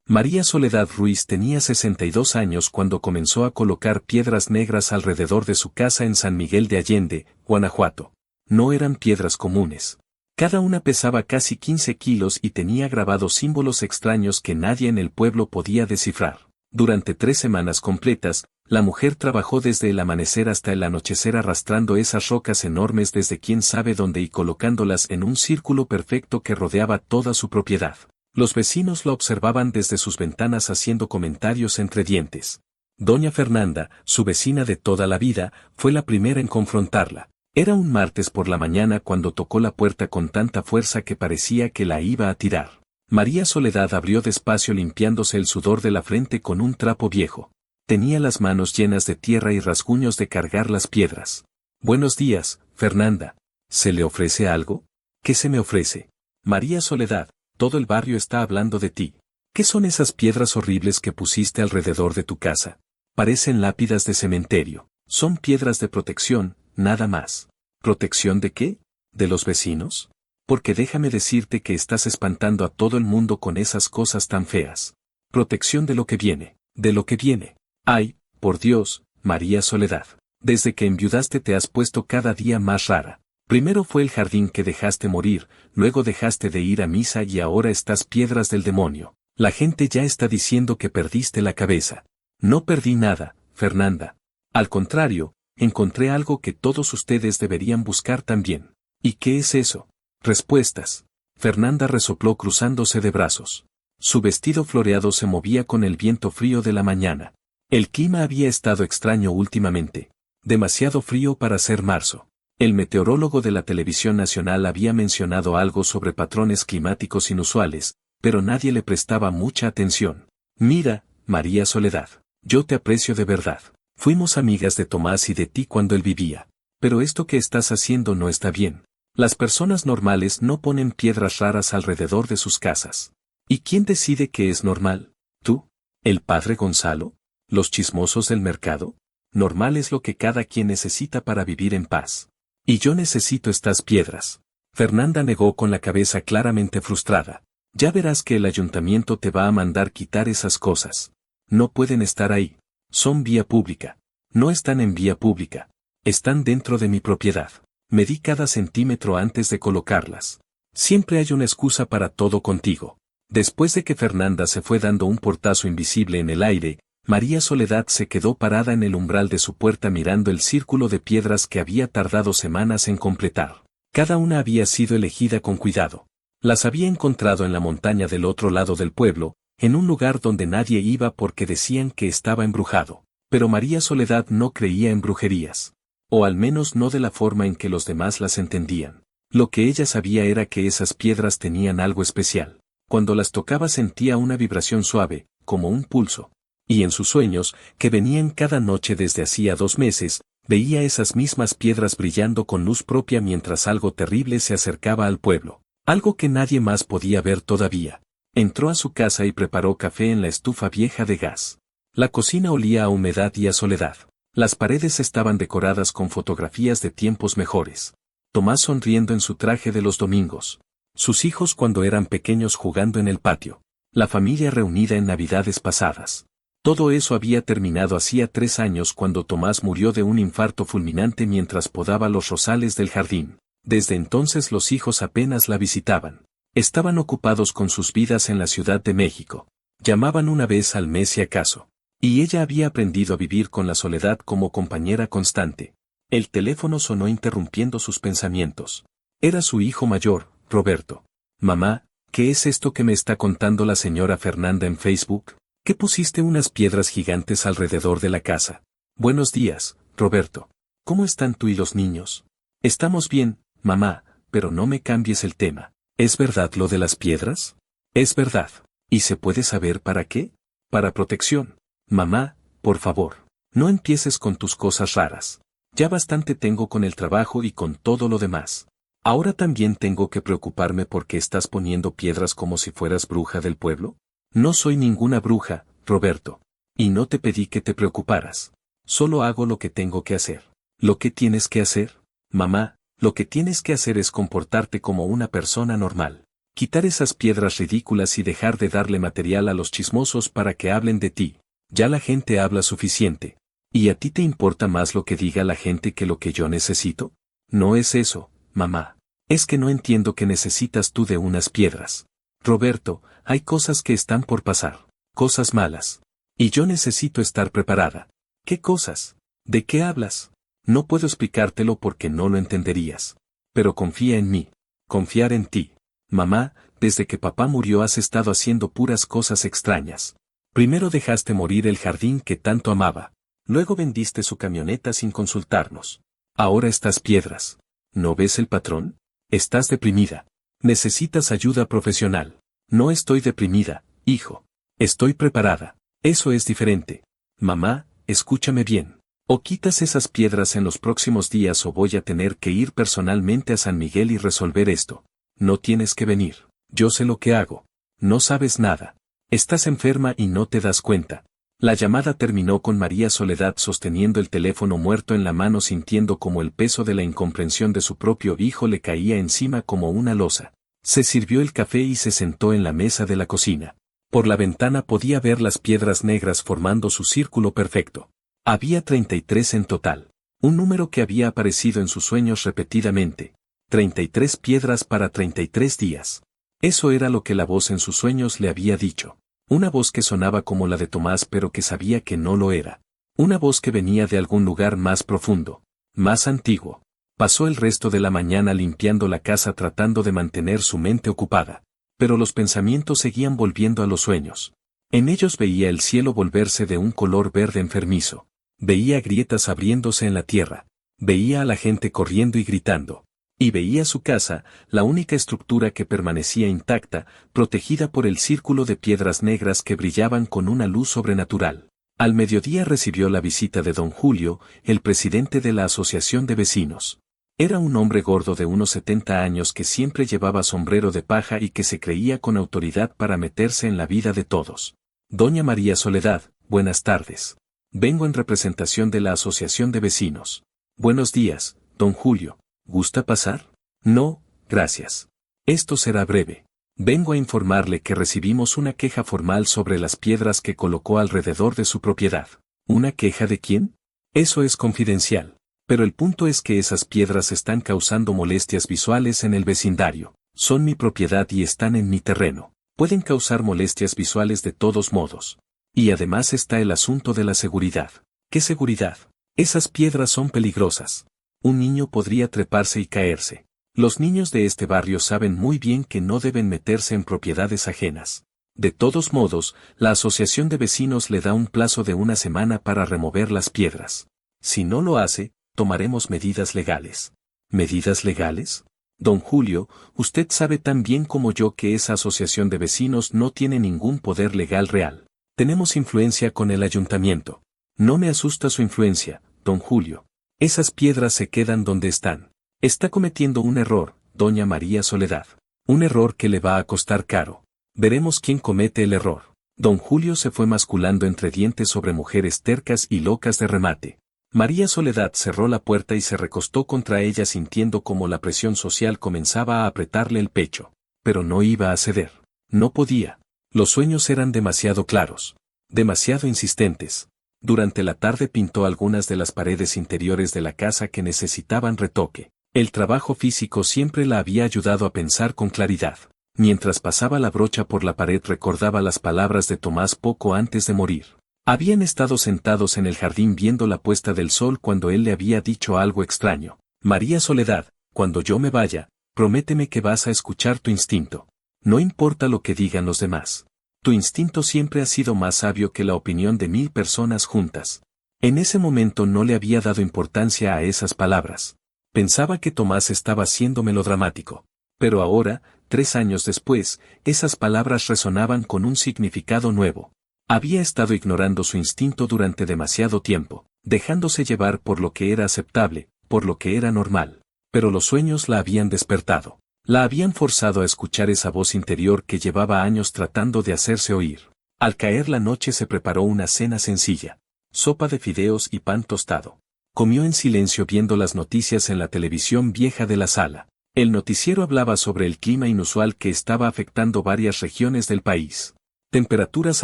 María Soledad Ruiz tenía 62 años cuando comenzó a colocar piedras negras alrededor de su casa en San Miguel de Allende, Guanajuato. No eran piedras comunes. Cada una pesaba casi 15 kilos y tenía grabados símbolos extraños que nadie en el pueblo podía descifrar. Durante 3 semanas completas, la mujer trabajó desde el amanecer hasta el anochecer arrastrando esas rocas enormes desde quién sabe dónde y colocándolas en un círculo perfecto que rodeaba toda su propiedad. Los vecinos la observaban desde sus ventanas haciendo comentarios entre dientes. Doña Fernanda, su vecina de toda la vida, fue la primera en confrontarla. Era un martes por la mañana cuando tocó la puerta con tanta fuerza que parecía que la iba a tirar. María Soledad abrió despacio limpiándose el sudor de la frente con un trapo viejo. Tenía las manos llenas de tierra y rasguños de cargar las piedras. «Buenos días, Fernanda. ¿Se le ofrece algo?» «¿Qué se me ofrece?» «María Soledad, todo el barrio está hablando de ti. ¿Qué son esas piedras horribles que pusiste alrededor de tu casa? Parecen lápidas de cementerio. Son piedras de protección, nada más». ¿Protección de qué? ¿De los vecinos? Porque déjame decirte que estás espantando a todo el mundo con esas cosas tan feas. Protección de lo que viene, de lo que viene. Ay, por Dios, María Soledad. Desde que enviudaste te has puesto cada día más rara. Primero fue el jardín que dejaste morir, luego dejaste de ir a misa y ahora estas piedras del demonio. La gente ya está diciendo que perdiste la cabeza. No perdí nada, Fernanda. Al contrario, encontré algo que todos ustedes deberían buscar también. ¿Y qué es eso? Respuestas. Fernanda resopló cruzándose de brazos. Su vestido floreado se movía con el viento frío de la mañana. El clima había estado extraño últimamente. Demasiado frío para ser marzo. El meteorólogo de la televisión nacional había mencionado algo sobre patrones climáticos inusuales, pero nadie le prestaba mucha atención. Mira, María Soledad, yo te aprecio de verdad. Fuimos amigas de Tomás y de ti cuando él vivía. Pero esto que estás haciendo no está bien. Las personas normales no ponen piedras raras alrededor de sus casas. ¿Y quién decide qué es normal? ¿Tú? ¿El padre Gonzalo? ¿Los chismosos del mercado? Normal es lo que cada quien necesita para vivir en paz. Y yo necesito estas piedras. Fernanda negó con la cabeza claramente frustrada. Ya verás que el ayuntamiento te va a mandar quitar esas cosas. No pueden estar ahí. Son vía pública. No están en vía pública. Están dentro de mi propiedad. Medí cada centímetro antes de colocarlas. Siempre hay una excusa para todo contigo. Después de que Fernanda se fue dando un portazo invisible en el aire, María Soledad se quedó parada en el umbral de su puerta mirando el círculo de piedras que había tardado semanas en completar. Cada una había sido elegida con cuidado. Las había encontrado en la montaña del otro lado del pueblo, en un lugar donde nadie iba porque decían que estaba embrujado. Pero María Soledad no creía en brujerías. O al menos no de la forma en que los demás las entendían. Lo que ella sabía era que esas piedras tenían algo especial. Cuando las tocaba sentía una vibración suave, como un pulso. Y en sus sueños, que venían cada noche desde hacía 2 meses, veía esas mismas piedras brillando con luz propia mientras algo terrible se acercaba al pueblo. Algo que nadie más podía ver todavía. Entró a su casa y preparó café en la estufa vieja de gas. La cocina olía a humedad y a soledad. Las paredes estaban decoradas con fotografías de tiempos mejores. Tomás sonriendo en su traje de los domingos. Sus hijos cuando eran pequeños jugando en el patio. La familia reunida en Navidades pasadas. Todo eso había terminado hacía 3 años cuando Tomás murió de un infarto fulminante mientras podaba los rosales del jardín. Desde entonces los hijos apenas la visitaban. Estaban ocupados con sus vidas en la Ciudad de México. Llamaban una vez al mes si acaso. Y ella había aprendido a vivir con la soledad como compañera constante. El teléfono sonó interrumpiendo sus pensamientos. Era su hijo mayor, Roberto. Mamá, ¿qué es esto que me está contando la señora Fernanda en Facebook? ¿Qué pusiste unas piedras gigantes alrededor de la casa? Buenos días, Roberto. ¿Cómo están tú y los niños? Estamos bien, mamá, pero no me cambies el tema. ¿Es verdad lo de las piedras? Es verdad. ¿Y se puede saber para qué? Para protección. Mamá, por favor, no empieces con tus cosas raras. Ya bastante tengo con el trabajo y con todo lo demás. ¿Ahora también tengo que preocuparme porque estás poniendo piedras como si fueras bruja del pueblo? No soy ninguna bruja, Roberto. Y no te pedí que te preocuparas. Solo hago lo que tengo que hacer. ¿Lo que tienes que hacer? Mamá, lo que tienes que hacer es comportarte como una persona normal. Quitar esas piedras ridículas y dejar de darle material a los chismosos para que hablen de ti. Ya la gente habla suficiente. ¿Y a ti te importa más lo que diga la gente que lo que yo necesito? No es eso, mamá. Es que no entiendo que necesitas tú de unas piedras. Roberto, hay cosas que están por pasar. Cosas malas. Y yo necesito estar preparada. ¿Qué cosas? ¿De qué hablas? No puedo explicártelo porque no lo entenderías. Pero confía en mí. Confiar en ti. Mamá, desde que papá murió has estado haciendo puras cosas extrañas. Primero dejaste morir el jardín que tanto amaba. Luego vendiste su camioneta sin consultarnos. Ahora estas piedras. ¿No ves el patrón? Estás deprimida. Necesitas ayuda profesional. No estoy deprimida, hijo. Estoy preparada. Eso es diferente. Mamá, escúchame bien. O quitas esas piedras en los próximos días o voy a tener que ir personalmente a San Miguel y resolver esto. No tienes que venir. Yo sé lo que hago. No sabes nada. Estás enferma y no te das cuenta. La llamada terminó con María Soledad sosteniendo el teléfono muerto en la mano sintiendo como el peso de la incomprensión de su propio hijo le caía encima como una losa. Se sirvió el café y se sentó en la mesa de la cocina. Por la ventana podía ver las piedras negras formando su círculo perfecto. Había 33 en total. Un número que había aparecido en sus sueños repetidamente. 33 piedras para 33 días. Eso era lo que la voz en sus sueños le había dicho. Una voz que sonaba como la de Tomás pero que sabía que no lo era. Una voz que venía de algún lugar más profundo, más antiguo. Pasó el resto de la mañana limpiando la casa tratando de mantener su mente ocupada. Pero los pensamientos seguían volviendo a los sueños. En ellos veía el cielo volverse de un color verde enfermizo. Veía grietas abriéndose en la tierra. Veía a la gente corriendo y gritando. Y veía su casa, la única estructura que permanecía intacta, protegida por el círculo de piedras negras que brillaban con una luz sobrenatural. Al mediodía recibió la visita de don Julio, el presidente de la Asociación de Vecinos. Era un hombre gordo de unos 70 años que siempre llevaba sombrero de paja y que se creía con autoridad para meterse en la vida de todos. Doña María Soledad, buenas tardes. Vengo en representación de la Asociación de Vecinos. Buenos días, don Julio. ¿Gusta pasar? No, gracias. Esto será breve. Vengo a informarle que recibimos una queja formal sobre las piedras que colocó alrededor de su propiedad. ¿Una queja de quién? Eso es confidencial. Pero el punto es que esas piedras están causando molestias visuales en el vecindario. Son mi propiedad y están en mi terreno. Pueden causar molestias visuales de todos modos. Y además está el asunto de la seguridad. ¿Qué seguridad? Esas piedras son peligrosas. Un niño podría treparse y caerse. Los niños de este barrio saben muy bien que no deben meterse en propiedades ajenas. De todos modos, la asociación de vecinos le da un plazo de una semana para remover las piedras. Si no lo hace, tomaremos medidas legales. ¿Medidas legales? Don Julio, usted sabe tan bien como yo que esa asociación de vecinos no tiene ningún poder legal real. Tenemos influencia con el ayuntamiento. No me asusta su influencia, don Julio. Esas piedras se quedan donde están. Está cometiendo un error, doña María Soledad. Un error que le va a costar caro. Veremos quién comete el error. Don Julio se fue masculando entre dientes sobre mujeres tercas y locas de remate. María Soledad cerró la puerta y se recostó contra ella sintiendo como la presión social comenzaba a apretarle el pecho. Pero no iba a ceder. No podía. Los sueños eran demasiado claros. Demasiado insistentes. Durante la tarde pintó algunas de las paredes interiores de la casa que necesitaban retoque. El trabajo físico siempre la había ayudado a pensar con claridad. Mientras pasaba la brocha por la pared recordaba las palabras de Tomás poco antes de morir. Habían estado sentados en el jardín viendo la puesta del sol cuando él le había dicho algo extraño. María Soledad, cuando yo me vaya, prométeme que vas a escuchar tu instinto. No importa lo que digan los demás. Tu instinto siempre ha sido más sabio que la opinión de 1000 personas juntas. En ese momento no le había dado importancia a esas palabras. Pensaba que Tomás estaba siendo melodramático. Pero ahora, 3 años después, esas palabras resonaban con un significado nuevo. Había estado ignorando su instinto durante demasiado tiempo, dejándose llevar por lo que era aceptable, por lo que era normal. Pero los sueños la habían despertado. La habían forzado a escuchar esa voz interior que llevaba años tratando de hacerse oír. Al caer la noche se preparó una cena sencilla. Sopa de fideos y pan tostado. Comió en silencio viendo las noticias en la televisión vieja de la sala. El noticiero hablaba sobre el clima inusual que estaba afectando varias regiones del país. Temperaturas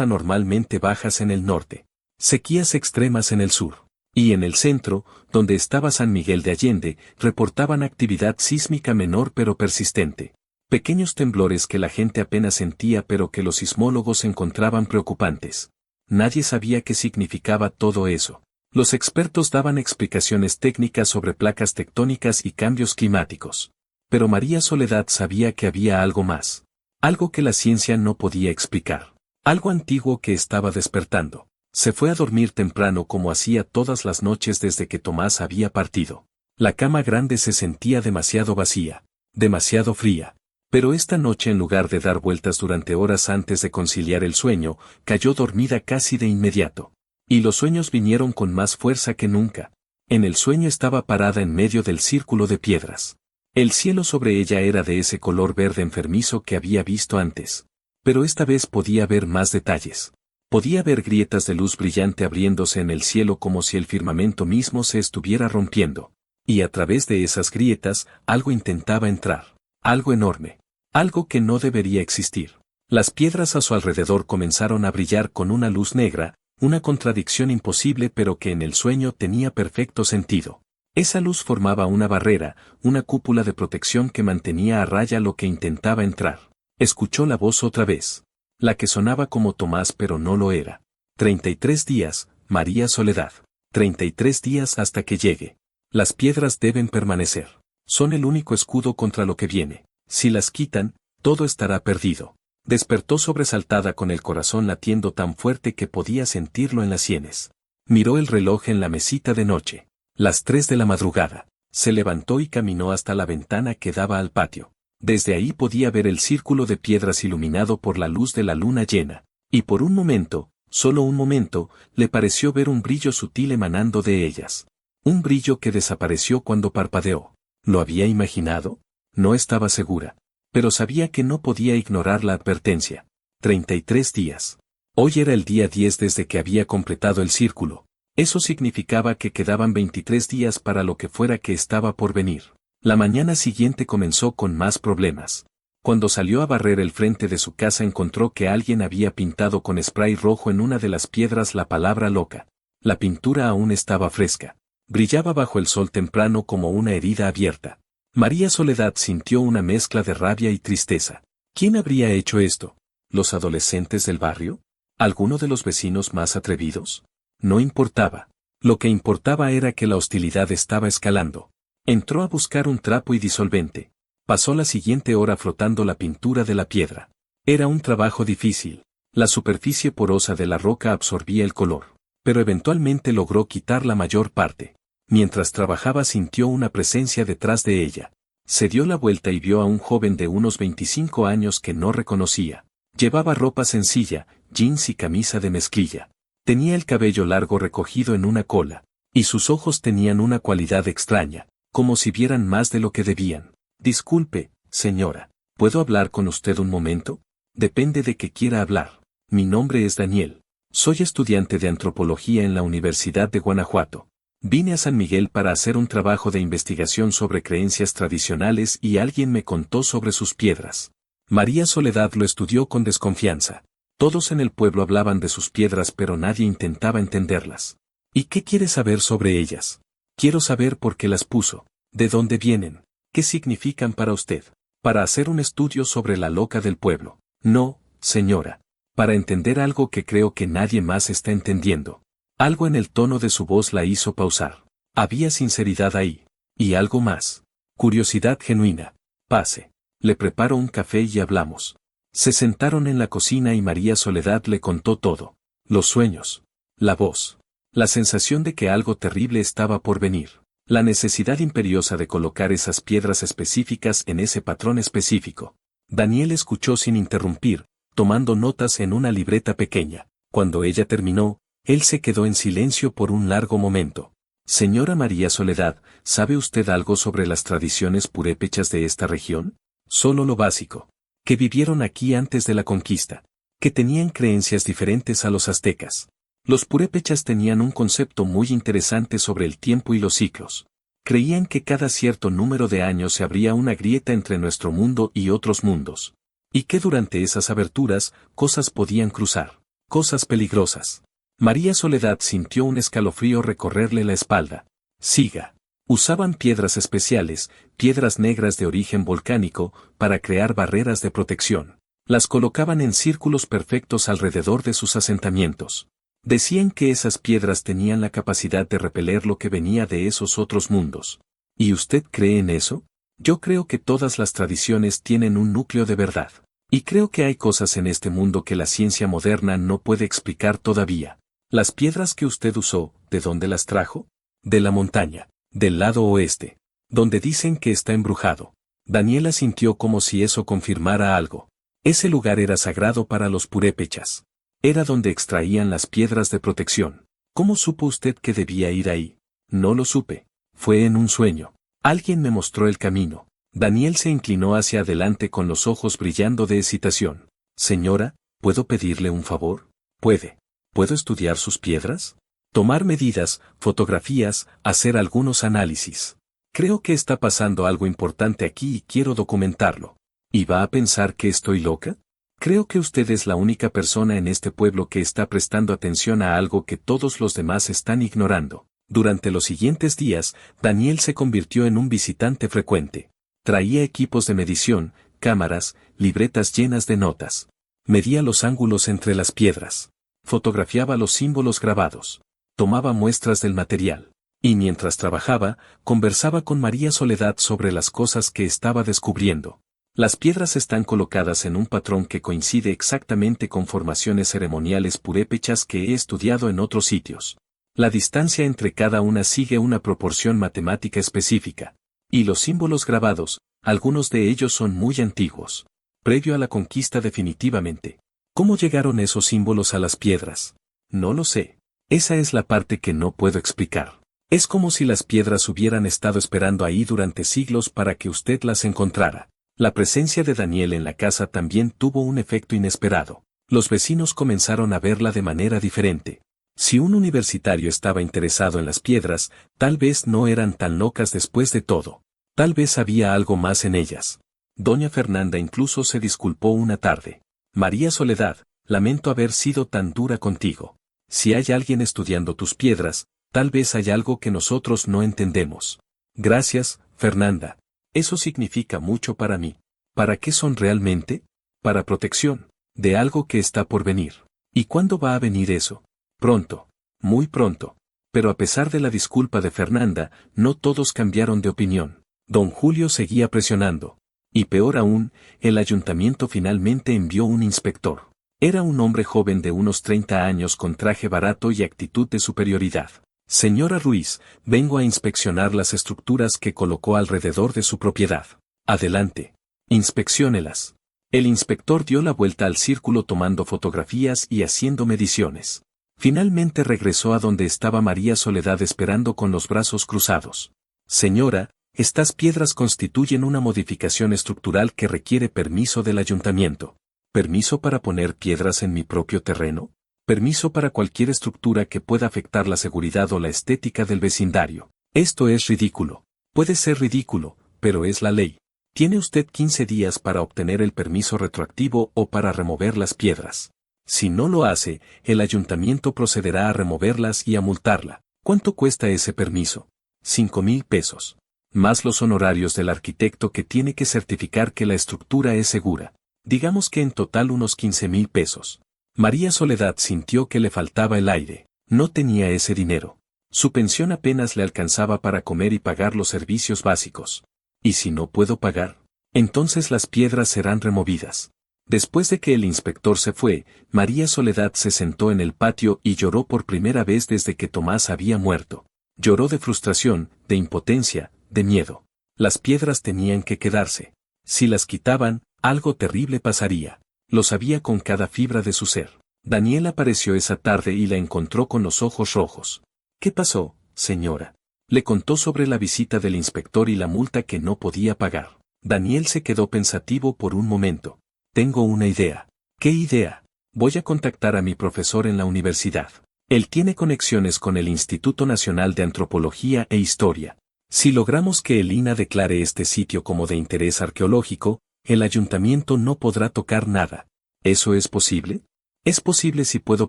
anormalmente bajas en el norte. Sequías extremas en el sur. Y en el centro, donde estaba San Miguel de Allende, reportaban actividad sísmica menor pero persistente. Pequeños temblores que la gente apenas sentía pero que los sismólogos encontraban preocupantes. Nadie sabía qué significaba todo eso. Los expertos daban explicaciones técnicas sobre placas tectónicas y cambios climáticos. Pero María Soledad sabía que había algo más. Algo que la ciencia no podía explicar. Algo antiguo que estaba despertando. Se fue a dormir temprano como hacía todas las noches desde que Tomás había partido. La cama grande se sentía demasiado vacía, demasiado fría. Pero esta noche, en lugar de dar vueltas durante horas antes de conciliar el sueño, cayó dormida casi de inmediato. Y los sueños vinieron con más fuerza que nunca. En el sueño estaba parada en medio del círculo de piedras. El cielo sobre ella era de ese color verde enfermizo que había visto antes. Pero esta vez podía ver más detalles. Podía ver grietas de luz brillante abriéndose en el cielo como si el firmamento mismo se estuviera rompiendo. Y a través de esas grietas, algo intentaba entrar. Algo enorme. Algo que no debería existir. Las piedras a su alrededor comenzaron a brillar con una luz negra, una contradicción imposible pero que en el sueño tenía perfecto sentido. Esa luz formaba una barrera, una cúpula de protección que mantenía a raya lo que intentaba entrar. Escuchó la voz otra vez. La que sonaba como Tomás pero no lo era. 33 días, María Soledad. 33 días hasta que llegue. Las piedras deben permanecer. Son el único escudo contra lo que viene. Si las quitan, todo estará perdido. Despertó sobresaltada con el corazón latiendo tan fuerte que podía sentirlo en las sienes. Miró el reloj en la mesita de noche. Las 3 de la madrugada. Se levantó y caminó hasta la ventana que daba al patio. Desde ahí podía ver el círculo de piedras iluminado por la luz de la luna llena. Y por un momento, solo un momento, le pareció ver un brillo sutil emanando de ellas. Un brillo que desapareció cuando parpadeó. ¿Lo había imaginado? No estaba segura. Pero sabía que no podía ignorar la advertencia. 33 días. Hoy era el día 10 desde que había completado el círculo. Eso significaba que quedaban 23 días para lo que fuera que estaba por venir. La mañana siguiente comenzó con más problemas. Cuando salió a barrer el frente de su casa encontró que alguien había pintado con spray rojo en una de las piedras la palabra loca. La pintura aún estaba fresca. Brillaba bajo el sol temprano como una herida abierta. María Soledad sintió una mezcla de rabia y tristeza. ¿Quién habría hecho esto? ¿Los adolescentes del barrio? ¿Alguno de los vecinos más atrevidos? No importaba. Lo que importaba era que la hostilidad estaba escalando. Entró a buscar un trapo y disolvente. Pasó la siguiente hora frotando la pintura de la piedra. Era un trabajo difícil. La superficie porosa de la roca absorbía el color. Pero eventualmente logró quitar la mayor parte. Mientras trabajaba sintió una presencia detrás de ella. Se dio la vuelta y vio a un joven de unos 25 años que no reconocía. Llevaba ropa sencilla, jeans y camisa de mezclilla. Tenía el cabello largo recogido en una cola. Y sus ojos tenían una cualidad extraña. Como si vieran más de lo que debían. Disculpe, señora, ¿puedo hablar con usted un momento? Depende de qué quiera hablar. Mi nombre es Daniel. Soy estudiante de antropología en la Universidad de Guanajuato. Vine a San Miguel para hacer un trabajo de investigación sobre creencias tradicionales y alguien me contó sobre sus piedras. María Soledad lo estudió con desconfianza. Todos en el pueblo hablaban de sus piedras pero nadie intentaba entenderlas. ¿Y qué quiere saber sobre ellas? Quiero saber por qué las puso, de dónde vienen, qué significan para usted, para hacer un estudio sobre la loca del pueblo. No, señora, para entender algo que creo que nadie más está entendiendo. Algo en el tono de su voz la hizo pausar. Había sinceridad ahí. Y algo más. Curiosidad genuina. Pase. Le preparo un café y hablamos. Se sentaron en la cocina y María Soledad le contó todo. Los sueños. La voz. La sensación de que algo terrible estaba por venir. La necesidad imperiosa de colocar esas piedras específicas en ese patrón específico. Daniel escuchó sin interrumpir, tomando notas en una libreta pequeña. Cuando ella terminó, él se quedó en silencio por un largo momento. Señora María Soledad, ¿sabe usted algo sobre las tradiciones purépechas de esta región? Solo lo básico. Que vivieron aquí antes de la conquista. Que tenían creencias diferentes a los aztecas. Los purépechas tenían un concepto muy interesante sobre el tiempo y los ciclos. Creían que cada cierto número de años se abría una grieta entre nuestro mundo y otros mundos. Y que durante esas aberturas, cosas podían cruzar. Cosas peligrosas. María Soledad sintió un escalofrío recorrerle la espalda. Siga. Usaban piedras especiales, piedras negras de origen volcánico, para crear barreras de protección. Las colocaban en círculos perfectos alrededor de sus asentamientos. Decían que esas piedras tenían la capacidad de repeler lo que venía de esos otros mundos. ¿Y usted cree en eso? Yo creo que todas las tradiciones tienen un núcleo de verdad. Y creo que hay cosas en este mundo que la ciencia moderna no puede explicar todavía. Las piedras que usted usó, ¿de dónde las trajo? De la montaña, del lado oeste, donde dicen que está embrujado. Daniela sintió como si eso confirmara algo. Ese lugar era sagrado para los purépechas. Era donde extraían las piedras de protección. ¿Cómo supo usted que debía ir ahí? No lo supe. Fue en un sueño. Alguien me mostró el camino. Daniel se inclinó hacia adelante con los ojos brillando de excitación. Señora, ¿puedo pedirle un favor? Puede. ¿Puedo estudiar sus piedras? Tomar medidas, fotografías, hacer algunos análisis. Creo que está pasando algo importante aquí y quiero documentarlo. ¿Y va a pensar que estoy loca? Creo que usted es la única persona en este pueblo que está prestando atención a algo que todos los demás están ignorando. Durante los siguientes días, Daniel se convirtió en un visitante frecuente. Traía equipos de medición, cámaras, libretas llenas de notas. Medía los ángulos entre las piedras. Fotografiaba los símbolos grabados. Tomaba muestras del material. Y mientras trabajaba, conversaba con María Soledad sobre las cosas que estaba descubriendo. Las piedras están colocadas en un patrón que coincide exactamente con formaciones ceremoniales purépechas que he estudiado en otros sitios. La distancia entre cada una sigue una proporción matemática específica. Y los símbolos grabados, algunos de ellos son muy antiguos. Previo a la conquista definitivamente. ¿Cómo llegaron esos símbolos a las piedras? No lo sé. Esa es la parte que no puedo explicar. Es como si las piedras hubieran estado esperando ahí durante siglos para que usted las encontrara. La presencia de Daniel en la casa también tuvo un efecto inesperado. Los vecinos comenzaron a verla de manera diferente. Si un universitario estaba interesado en las piedras, tal vez no eran tan locas después de todo. Tal vez había algo más en ellas. Doña Fernanda incluso se disculpó una tarde. María Soledad, lamento haber sido tan dura contigo. Si hay alguien estudiando tus piedras, tal vez hay algo que nosotros no entendemos. Gracias, Fernanda. Eso significa mucho para mí. ¿Para qué son realmente? Para protección, de algo que está por venir. ¿Y cuándo va a venir eso? Pronto. Muy pronto. Pero a pesar de la disculpa de Fernanda, no todos cambiaron de opinión. Don Julio seguía presionando. Y peor aún, el ayuntamiento finalmente envió un inspector. Era un hombre joven de unos 30 años con traje barato y actitud de superioridad. Señora Ruiz, vengo a inspeccionar las estructuras que colocó alrededor de su propiedad. Adelante. Inspecciónelas. El inspector dio la vuelta al círculo tomando fotografías y haciendo mediciones. Finalmente regresó a donde estaba María Soledad esperando con los brazos cruzados. Señora, estas piedras constituyen una modificación estructural que requiere permiso del ayuntamiento. ¿Permiso para poner piedras en mi propio terreno? Permiso para cualquier estructura que pueda afectar la seguridad o la estética del vecindario. Esto es ridículo. Puede ser ridículo, pero es la ley. Tiene usted 15 días para obtener el permiso retroactivo o para remover las piedras. Si no lo hace, el ayuntamiento procederá a removerlas y a multarla. ¿Cuánto cuesta ese permiso? 5,000 pesos. Más los honorarios del arquitecto que tiene que certificar que la estructura es segura. Digamos que en total unos 15,000 pesos. María Soledad sintió que le faltaba el aire. No tenía ese dinero. Su pensión apenas le alcanzaba para comer y pagar los servicios básicos. ¿Y si no puedo pagar? Entonces las piedras serán removidas. Después de que el inspector se fue, María Soledad se sentó en el patio y lloró por primera vez desde que Tomás había muerto. Lloró de frustración, de impotencia, de miedo. Las piedras tenían que quedarse. Si las quitaban, algo terrible pasaría. Lo sabía con cada fibra de su ser. Daniel apareció esa tarde y la encontró con los ojos rojos. ¿Qué pasó, señora? Le contó sobre la visita del inspector y la multa que no podía pagar. Daniel se quedó pensativo por un momento. Tengo una idea. ¿Qué idea? Voy a contactar a mi profesor en la universidad. Él tiene conexiones con el Instituto Nacional de Antropología e Historia. Si logramos que el INAH declare este sitio como de interés arqueológico, el ayuntamiento no podrá tocar nada. ¿Eso es posible? Es posible si puedo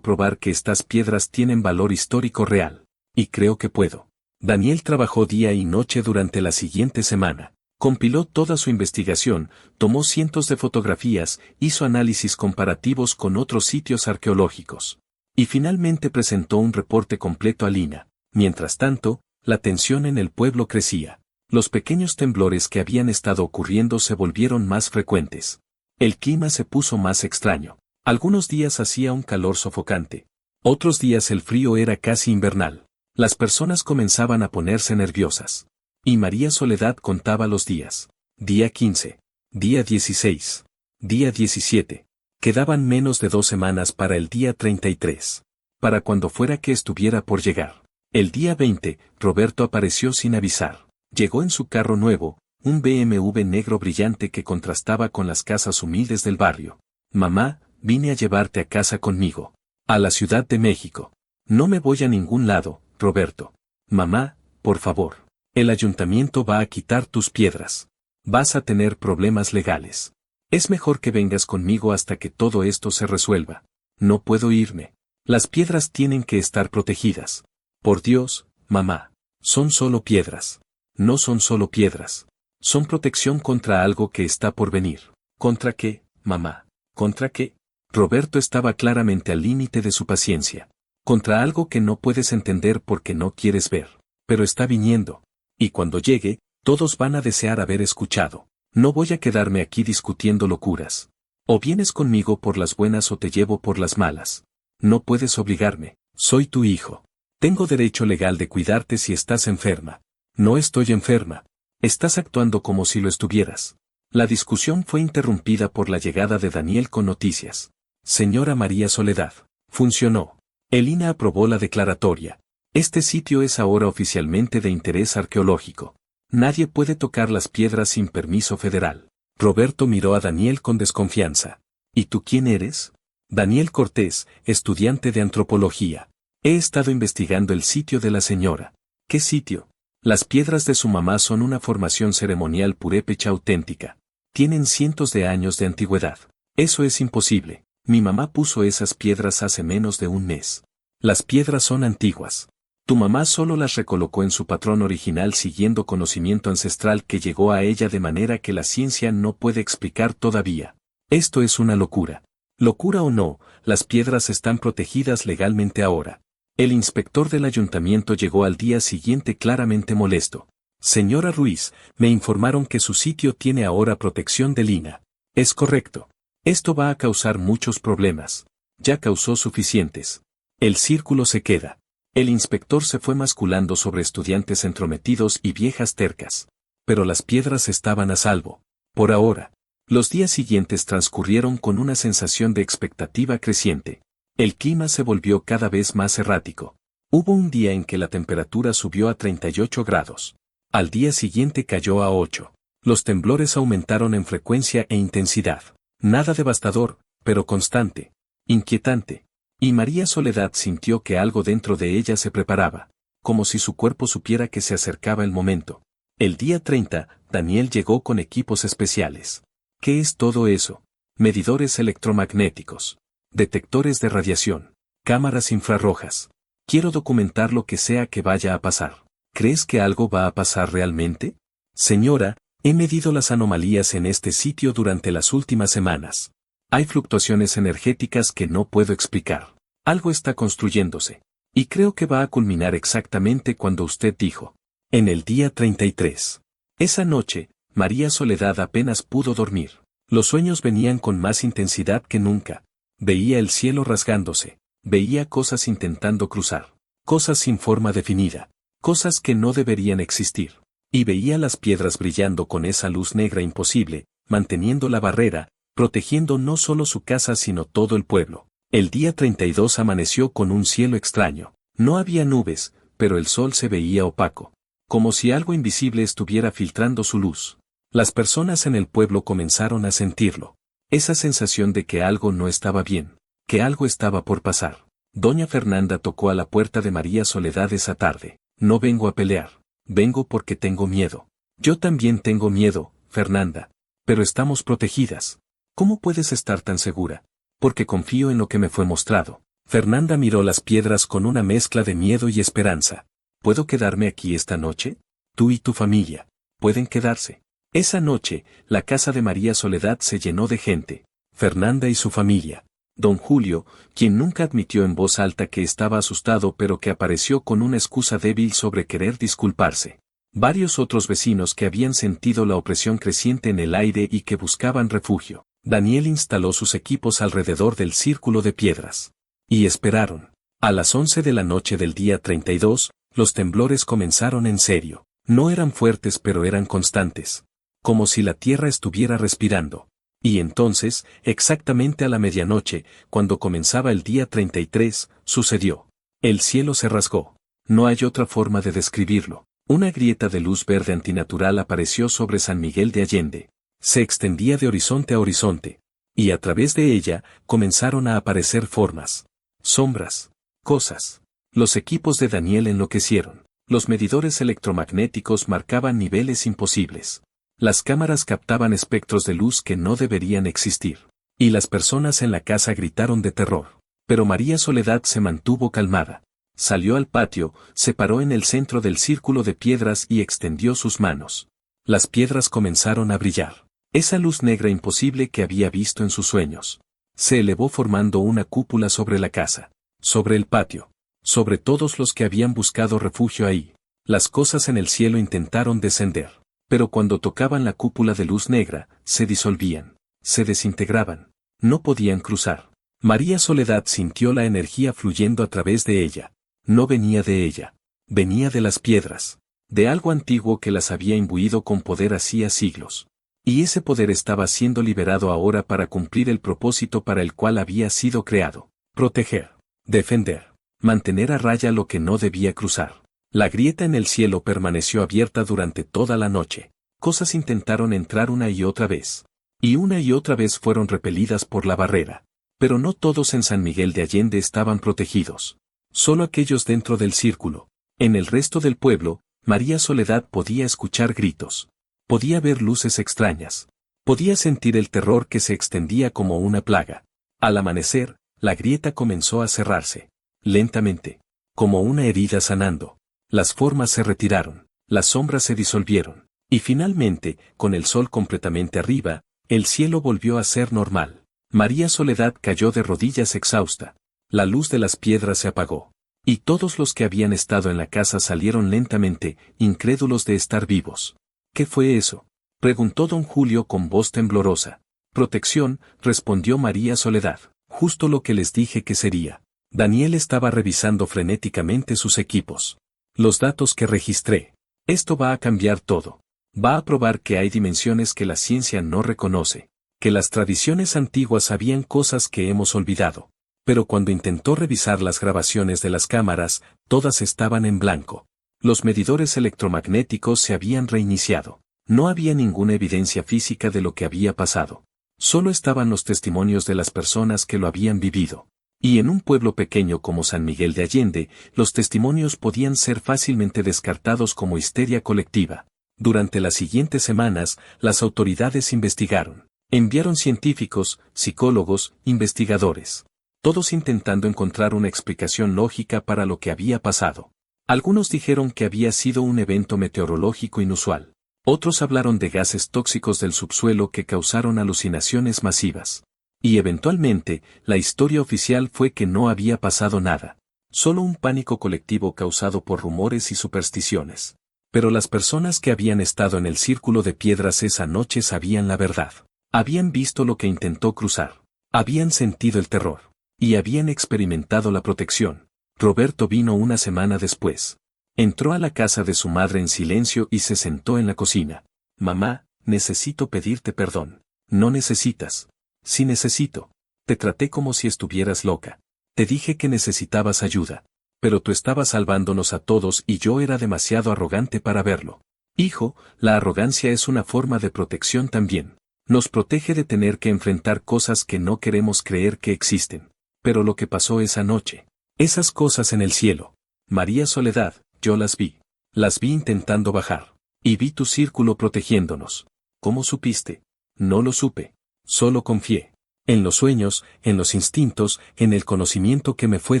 probar que estas piedras tienen valor histórico real. Y creo que puedo. Daniel trabajó día y noche durante la siguiente semana. Compiló toda su investigación, tomó cientos de fotografías, hizo análisis comparativos con otros sitios arqueológicos. Y finalmente presentó un reporte completo al INAH. Mientras tanto, la tensión en el pueblo crecía. Los pequeños temblores que habían estado ocurriendo se volvieron más frecuentes. El clima se puso más extraño. Algunos días hacía un calor sofocante. Otros días el frío era casi invernal. Las personas comenzaban a ponerse nerviosas. Y María Soledad contaba los días. Día 15. Día 16. Día 17. Quedaban menos de 2 semanas para el día 33. Para cuando fuera que estuviera por llegar. El día 20, Roberto apareció sin avisar. Llegó en su carro nuevo, un BMW negro brillante que contrastaba con las casas humildes del barrio. Mamá, vine a llevarte a casa conmigo. A la Ciudad de México. No me voy a ningún lado, Roberto. Mamá, por favor. El ayuntamiento va a quitar tus piedras. Vas a tener problemas legales. Es mejor que vengas conmigo hasta que todo esto se resuelva. No puedo irme. Las piedras tienen que estar protegidas. Por Dios, mamá. Son solo piedras. No son solo piedras. Son protección contra algo que está por venir. ¿Contra qué, mamá? ¿Contra qué? Roberto estaba claramente al límite de su paciencia. Contra algo que no puedes entender porque no quieres ver. Pero está viniendo. Y cuando llegue, todos van a desear haber escuchado. No voy a quedarme aquí discutiendo locuras. O vienes conmigo por las buenas o te llevo por las malas. No puedes obligarme. Soy tu hijo. Tengo derecho legal de cuidarte si estás enferma. No estoy enferma. Estás actuando como si lo estuvieras. La discusión fue interrumpida por la llegada de Daniel con noticias. Señora María Soledad. Funcionó. El INAH aprobó la declaratoria. Este sitio es ahora oficialmente de interés arqueológico. Nadie puede tocar las piedras sin permiso federal. Roberto miró a Daniel con desconfianza. ¿Y tú quién eres? Daniel Cortés, estudiante de antropología. He estado investigando el sitio de la señora. ¿Qué sitio? Las piedras de su mamá son una formación ceremonial purépecha auténtica. Tienen cientos de años de antigüedad. Eso es imposible. Mi mamá puso esas piedras hace menos de un mes. Las piedras son antiguas. Tu mamá solo las recolocó en su patrón original siguiendo conocimiento ancestral que llegó a ella de manera que la ciencia no puede explicar todavía. Esto es una locura. Locura o no, las piedras están protegidas legalmente ahora. El inspector del ayuntamiento llegó al día siguiente claramente molesto. Señora Ruiz, me informaron que su sitio tiene ahora protección del INAH. Es correcto. Esto va a causar muchos problemas. Ya causó suficientes. El círculo se queda. El inspector se fue masculando sobre estudiantes entrometidos y viejas tercas. Pero las piedras estaban a salvo. Por ahora. Los días siguientes transcurrieron con una sensación de expectativa creciente. El clima se volvió cada vez más errático. Hubo un día en que la temperatura subió a 38 grados. Al día siguiente cayó a 8. Los temblores aumentaron en frecuencia e intensidad. Nada devastador, pero constante. Inquietante. Y María Soledad sintió que algo dentro de ella se preparaba, como si su cuerpo supiera que se acercaba el momento. El día 30, Daniel llegó con equipos especiales. ¿Qué es todo eso? Medidores electromagnéticos. Detectores de radiación. Cámaras infrarrojas. Quiero documentar lo que sea que vaya a pasar. ¿Crees que algo va a pasar realmente? Señora, he medido las anomalías en este sitio durante las últimas semanas. Hay fluctuaciones energéticas que no puedo explicar. Algo está construyéndose. Y creo que va a culminar exactamente cuando usted dijo. En el día 33. Esa noche, María Soledad apenas pudo dormir. Los sueños venían con más intensidad que nunca. Veía el cielo rasgándose. Veía cosas intentando cruzar. Cosas sin forma definida. Cosas que no deberían existir. Y veía las piedras brillando con esa luz negra imposible, manteniendo la barrera, protegiendo no solo su casa sino todo el pueblo. El día 32 amaneció con un cielo extraño. No había nubes, pero el sol se veía opaco. Como si algo invisible estuviera filtrando su luz. Las personas en el pueblo comenzaron a sentirlo. Esa sensación de que algo no estaba bien. Que algo estaba por pasar. Doña Fernanda tocó a la puerta de María Soledad esa tarde. No vengo a pelear. Vengo porque tengo miedo. Yo también tengo miedo, Fernanda. Pero estamos protegidas. ¿Cómo puedes estar tan segura? Porque confío en lo que me fue mostrado. Fernanda miró las piedras con una mezcla de miedo y esperanza. ¿Puedo quedarme aquí esta noche? Tú y tu familia. ¿Pueden quedarse? Esa noche, la casa de María Soledad se llenó de gente. Fernanda y su familia. Don Julio, quien nunca admitió en voz alta que estaba asustado pero que apareció con una excusa débil sobre querer disculparse. Varios otros vecinos que habían sentido la opresión creciente en el aire y que buscaban refugio. Daniel instaló sus equipos alrededor del círculo de piedras. Y esperaron. A las 11 de la noche del día 32, los temblores comenzaron en serio. No eran fuertes pero eran constantes. Como si la tierra estuviera respirando. Y entonces, exactamente a la medianoche, cuando comenzaba el día 33, sucedió. El cielo se rasgó. No hay otra forma de describirlo. Una grieta de luz verde antinatural apareció sobre San Miguel de Allende. Se extendía de horizonte a horizonte. Y a través de ella, comenzaron a aparecer formas. Sombras. Cosas. Los equipos de Daniel enloquecieron. Los medidores electromagnéticos marcaban niveles imposibles. Las cámaras captaban espectros de luz que no deberían existir. Y las personas en la casa gritaron de terror. Pero María Soledad se mantuvo calmada. Salió al patio, se paró en el centro del círculo de piedras y extendió sus manos. Las piedras comenzaron a brillar. Esa luz negra imposible que había visto en sus sueños. Se elevó formando una cúpula sobre la casa. Sobre el patio. Sobre todos los que habían buscado refugio ahí. Las cosas en el cielo intentaron descender. Pero cuando tocaban la cúpula de luz negra, se disolvían, se desintegraban, no podían cruzar. María Soledad sintió la energía fluyendo a través de ella. No venía de ella, venía de las piedras, de algo antiguo que las había imbuido con poder hacía siglos. Y ese poder estaba siendo liberado ahora para cumplir el propósito para el cual había sido creado: proteger, defender, mantener a raya lo que no debía cruzar. La grieta en el cielo permaneció abierta durante toda la noche. Cosas intentaron entrar una y otra vez. Y una y otra vez fueron repelidas por la barrera. Pero no todos en San Miguel de Allende estaban protegidos. Solo aquellos dentro del círculo. En el resto del pueblo, María Soledad podía escuchar gritos. Podía ver luces extrañas. Podía sentir el terror que se extendía como una plaga. Al amanecer, la grieta comenzó a cerrarse. Lentamente. Como una herida sanando. Las formas se retiraron, las sombras se disolvieron, y finalmente, con el sol completamente arriba, el cielo volvió a ser normal. María Soledad cayó de rodillas exhausta. La luz de las piedras se apagó. Y todos los que habían estado en la casa salieron lentamente, incrédulos de estar vivos. ¿Qué fue eso?, preguntó don Julio con voz temblorosa. Protección, respondió María Soledad. Justo lo que les dije que sería. Daniel estaba revisando frenéticamente sus equipos. Los datos que registré. Esto va a cambiar todo. Va a probar que hay dimensiones que la ciencia no reconoce. Que las tradiciones antiguas sabían cosas que hemos olvidado. Pero cuando intentó revisar las grabaciones de las cámaras, todas estaban en blanco. Los medidores electromagnéticos se habían reiniciado. No había ninguna evidencia física de lo que había pasado. Solo estaban los testimonios de las personas que lo habían vivido. Y en un pueblo pequeño como San Miguel de Allende, los testimonios podían ser fácilmente descartados como histeria colectiva. Durante las siguientes semanas, las autoridades investigaron. Enviaron científicos, psicólogos, investigadores. Todos intentando encontrar una explicación lógica para lo que había pasado. Algunos dijeron que había sido un evento meteorológico inusual. Otros hablaron de gases tóxicos del subsuelo que causaron alucinaciones masivas. Y eventualmente, la historia oficial fue que no había pasado nada. Solo un pánico colectivo causado por rumores y supersticiones. Pero las personas que habían estado en el círculo de piedras esa noche sabían la verdad. Habían visto lo que intentó cruzar. Habían sentido el terror. Y habían experimentado la protección. Roberto vino una semana después. Entró a la casa de su madre en silencio y se sentó en la cocina. Mamá, necesito pedirte perdón. No necesitas. Sí necesito. Te traté como si estuvieras loca. Te dije que necesitabas ayuda. Pero tú estabas salvándonos a todos y yo era demasiado arrogante para verlo. Hijo, la arrogancia es una forma de protección también. Nos protege de tener que enfrentar cosas que no queremos creer que existen. Pero lo que pasó esa noche. Esas cosas en el cielo. María Soledad, yo las vi. Las vi intentando bajar. Y vi tu círculo protegiéndonos. ¿Cómo supiste? No lo supe. Solo confié. En los sueños, en los instintos, en el conocimiento que me fue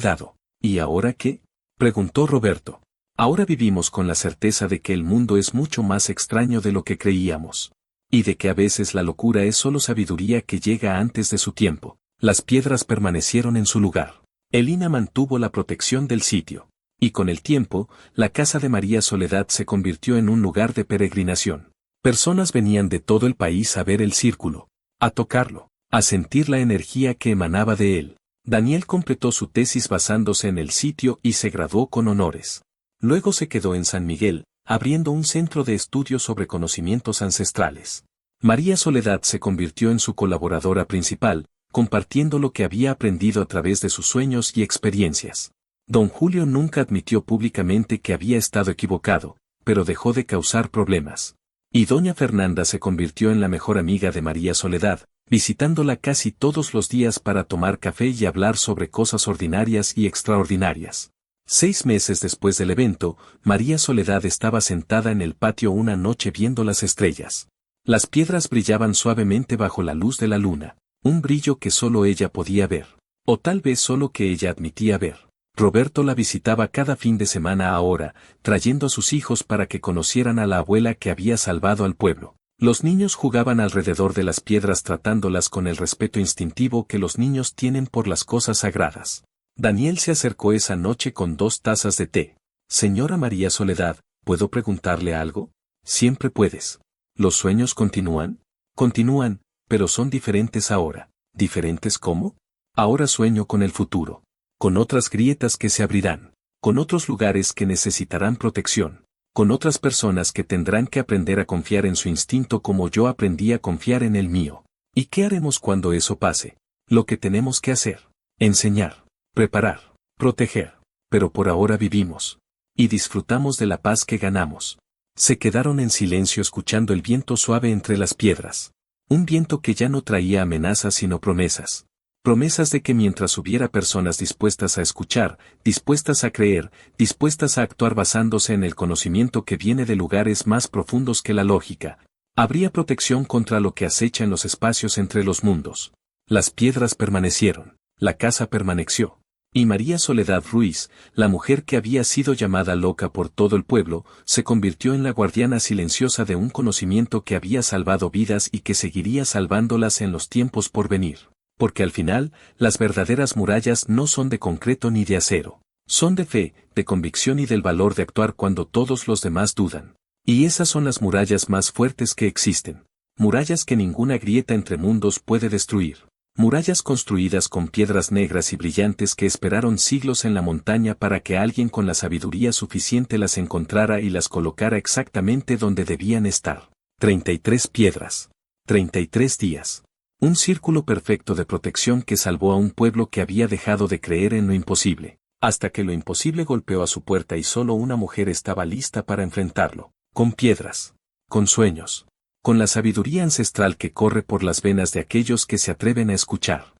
dado. ¿Y ahora qué? Preguntó Roberto. Ahora vivimos con la certeza de que el mundo es mucho más extraño de lo que creíamos. Y de que a veces la locura es solo sabiduría que llega antes de su tiempo. Las piedras permanecieron en su lugar. Elina mantuvo la protección del sitio. Y con el tiempo, la casa de María Soledad se convirtió en un lugar de peregrinación. Personas venían de todo el país a ver el círculo, a tocarlo, a sentir la energía que emanaba de él. Daniel completó su tesis basándose en el sitio y se graduó con honores. Luego se quedó en San Miguel, abriendo un centro de estudio sobre conocimientos ancestrales. María Soledad se convirtió en su colaboradora principal, compartiendo lo que había aprendido a través de sus sueños y experiencias. Don Julio nunca admitió públicamente que había estado equivocado, pero dejó de causar problemas. Y doña Fernanda se convirtió en la mejor amiga de María Soledad, visitándola casi todos los días para tomar café y hablar sobre cosas ordinarias y extraordinarias. 6 meses después del evento, María Soledad estaba sentada en el patio una noche viendo las estrellas. Las piedras brillaban suavemente bajo la luz de la luna, un brillo que solo ella podía ver, o tal vez solo que ella admitía ver. Roberto la visitaba cada fin de semana ahora, trayendo a sus hijos para que conocieran a la abuela que había salvado al pueblo. Los niños jugaban alrededor de las piedras tratándolas con el respeto instintivo que los niños tienen por las cosas sagradas. Daniel se acercó esa noche con 2 tazas de té. Señora María Soledad, ¿puedo preguntarle algo? Siempre puedes. ¿Los sueños continúan? Continúan, pero son diferentes ahora. ¿Diferentes cómo? Ahora sueño con el futuro. Con otras grietas que se abrirán, con otros lugares que necesitarán protección, con otras personas que tendrán que aprender a confiar en su instinto como yo aprendí a confiar en el mío. ¿Y qué haremos cuando eso pase? Lo que tenemos que hacer: enseñar, preparar, proteger. Pero por ahora vivimos. Y disfrutamos de la paz que ganamos. Se quedaron en silencio escuchando el viento suave entre las piedras. Un viento que ya no traía amenazas sino promesas. Promesas de que mientras hubiera personas dispuestas a escuchar, dispuestas a creer, dispuestas a actuar basándose en el conocimiento que viene de lugares más profundos que la lógica, habría protección contra lo que acecha en los espacios entre los mundos. Las piedras permanecieron, la casa permaneció. Y María Soledad Ruiz, la mujer que había sido llamada loca por todo el pueblo, se convirtió en la guardiana silenciosa de un conocimiento que había salvado vidas y que seguiría salvándolas en los tiempos por venir. Porque al final, las verdaderas murallas no son de concreto ni de acero. Son de fe, de convicción y del valor de actuar cuando todos los demás dudan. Y esas son las murallas más fuertes que existen. Murallas que ninguna grieta entre mundos puede destruir. Murallas construidas con piedras negras y brillantes que esperaron siglos en la montaña para que alguien con la sabiduría suficiente las encontrara y las colocara exactamente donde debían estar. 33 piedras. 33 días. Un círculo perfecto de protección que salvó a un pueblo que había dejado de creer en lo imposible, hasta que lo imposible golpeó a su puerta y solo una mujer estaba lista para enfrentarlo, con piedras, con sueños, con la sabiduría ancestral que corre por las venas de aquellos que se atreven a escuchar.